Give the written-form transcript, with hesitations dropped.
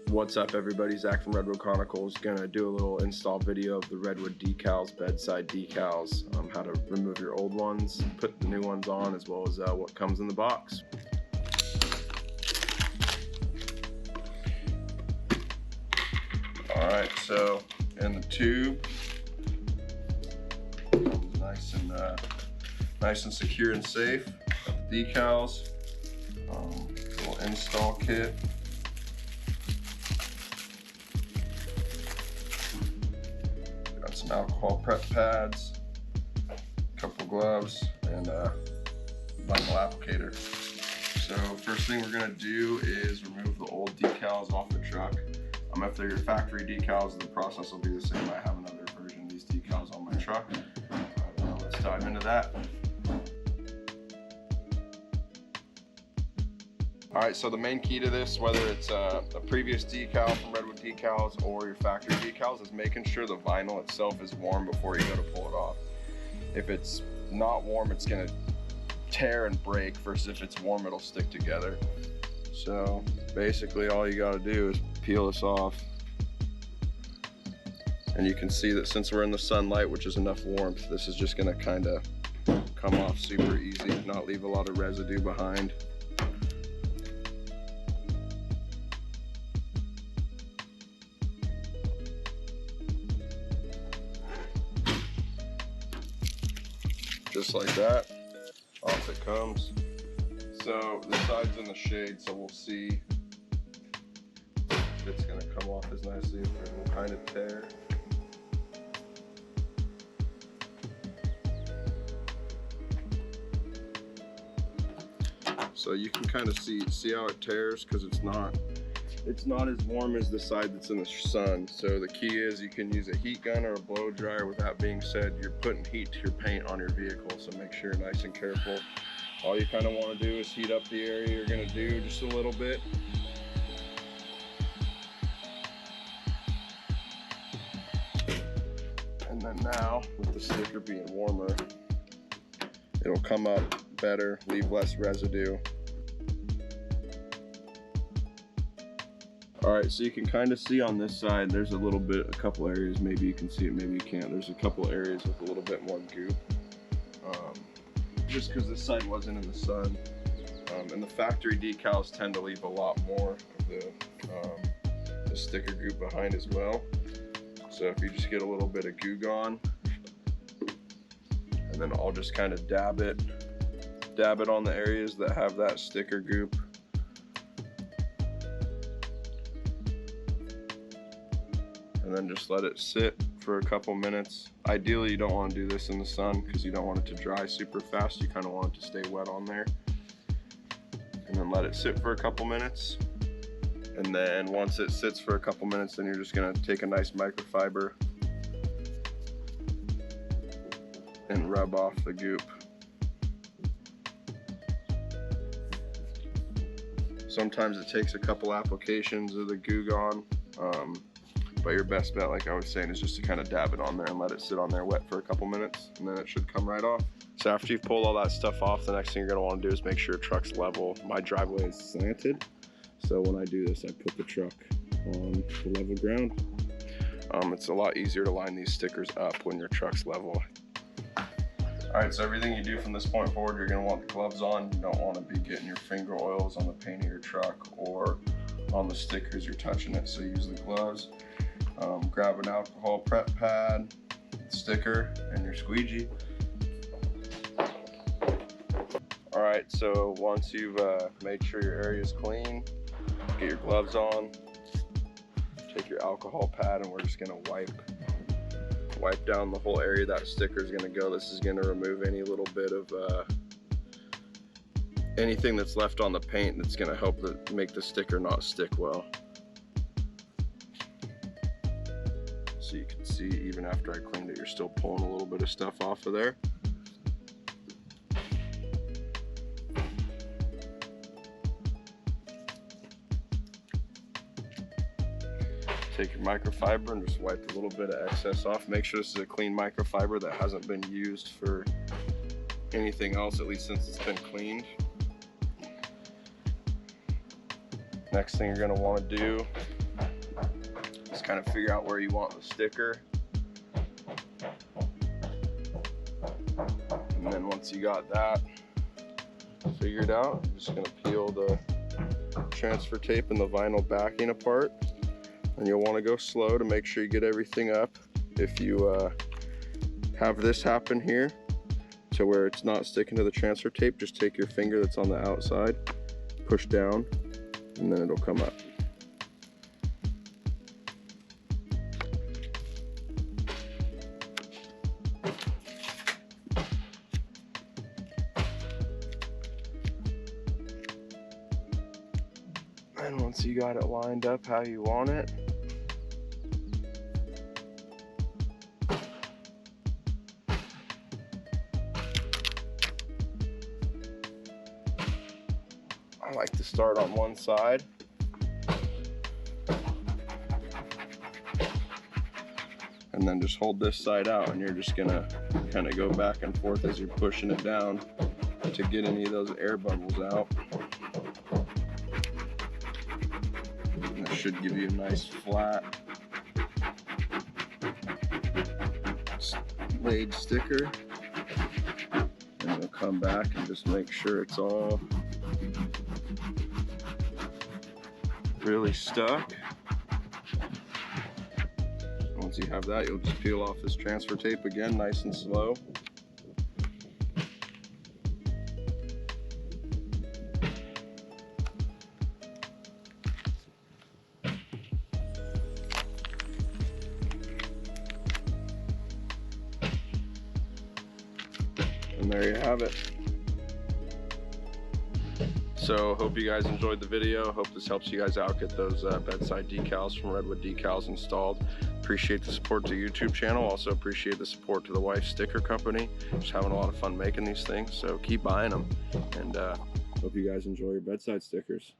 What's up everybody, Zach from Redwood Chronicles. Gonna do a little install video of the Redwood Decals, Bedside Decals, how to remove your old ones, put the new ones on, as well as what comes in the box. Alright, so in the tube, nice and secure and safe. Got the decals, little install kit. Got some alcohol prep pads, a couple gloves, and a vinyl applicator. So first thing we're gonna do is remove the old decals off the truck. If they're your factory decals, the process will be the same. I have another version of these decals on my truck. Let's dive into that. Alright, so the main key to this, whether it's a previous decal from Redwood Decals or your factory decals, is making sure the vinyl itself is warm before you go to pull it off. If it's not warm, it's going to tear and break, versus if it's warm, it'll stick together. So basically all you got to do is peel this off. And you can see that since we're in the sunlight, which is enough warmth, this is just going to kind of come off super easy, not leave a lot of residue behind. Just like that, off it comes. So the side's in the shade, so we'll see if it's gonna come off as nicely, if it will kind of tear. So you can kind of see how it tears, because it's not as warm as the side that's in the sun. So the key is you can use a heat gun or a blow dryer. With that being said, you're putting heat to your paint on your vehicle, so make sure you're nice and careful. All you kind of want to do is heat up the area you're going to do just a little bit. And then now, with the sticker being warmer, it'll come up better, leave less residue. Alright, so you can kind of see on this side, there's a couple areas, maybe you can see it, maybe you can't. There's a couple areas with a little bit more goop. Just because this side wasn't in the sun. And the factory decals tend to leave a lot more of the sticker goop behind as well. So if you just get a little bit of Goo Gone, and then I'll just kind of dab it on the areas that have that sticker goop. And then just let it sit for a couple minutes. Ideally, you don't want to do this in the sun because you don't want it to dry super fast. You kind of want it to stay wet on there. And then let it sit for a couple minutes. And then once it sits for a couple minutes, then you're just going to take a nice microfiber and rub off the goop. Sometimes it takes a couple applications of the Goo Gone. But your best bet, like I was saying, is just to kind of dab it on there and let it sit on there wet for a couple minutes, and then it should come right off. So after you've pulled all that stuff off, the next thing you're going to want to do is make sure your truck's level. My driveway is slanted, so when I do this, I put the truck on the level ground. It's a lot easier to line these stickers up when your truck's level. Alright, so everything you do from this point forward, you're going to want the gloves on. You don't want to be getting your finger oils on the paint of your truck or on the stickers you're touching it, so use the gloves. Grab an alcohol prep pad, sticker, and your squeegee. Alright, so once you've made sure your area is clean, get your gloves on, take your alcohol pad, and we're just going to wipe down the whole area that sticker is going to go. This is going to remove any little bit of anything that's left on the paint that's going to help make the sticker not stick well. So you can see even after I cleaned it, you're still pulling a little bit of stuff off of there. Take your microfiber and just wipe a little bit of excess off. Make sure this is a clean microfiber that hasn't been used for anything else, at least since it's been cleaned. Next thing you're going to want to do kind of figure out where you want the sticker. And then once you got that figured out, I'm just gonna peel the transfer tape and the vinyl backing apart. And you'll want to go slow to make sure you get everything up. If you have this happen here to where it's not sticking to the transfer tape, just take your finger that's on the outside, push down, and then it'll come up. And once you got it lined up how you want it, I like to start on one side and then just hold this side out, and you're just gonna kind of go back and forth as you're pushing it down to get any of those air bubbles out. And that should give you a nice flat laid sticker. And we'll come back and just make sure it's all really stuck. Once you have that, you'll just peel off this transfer tape again, nice and slow. And there you have it. So hope you guys enjoyed the video. Hope this helps you guys out get those bedside decals from Redwood Decals installed. Appreciate the support to the YouTube channel. Also appreciate the support to the wife sticker company. Just having a lot of fun making these things. So keep buying them, and hope you guys enjoy your bedside stickers.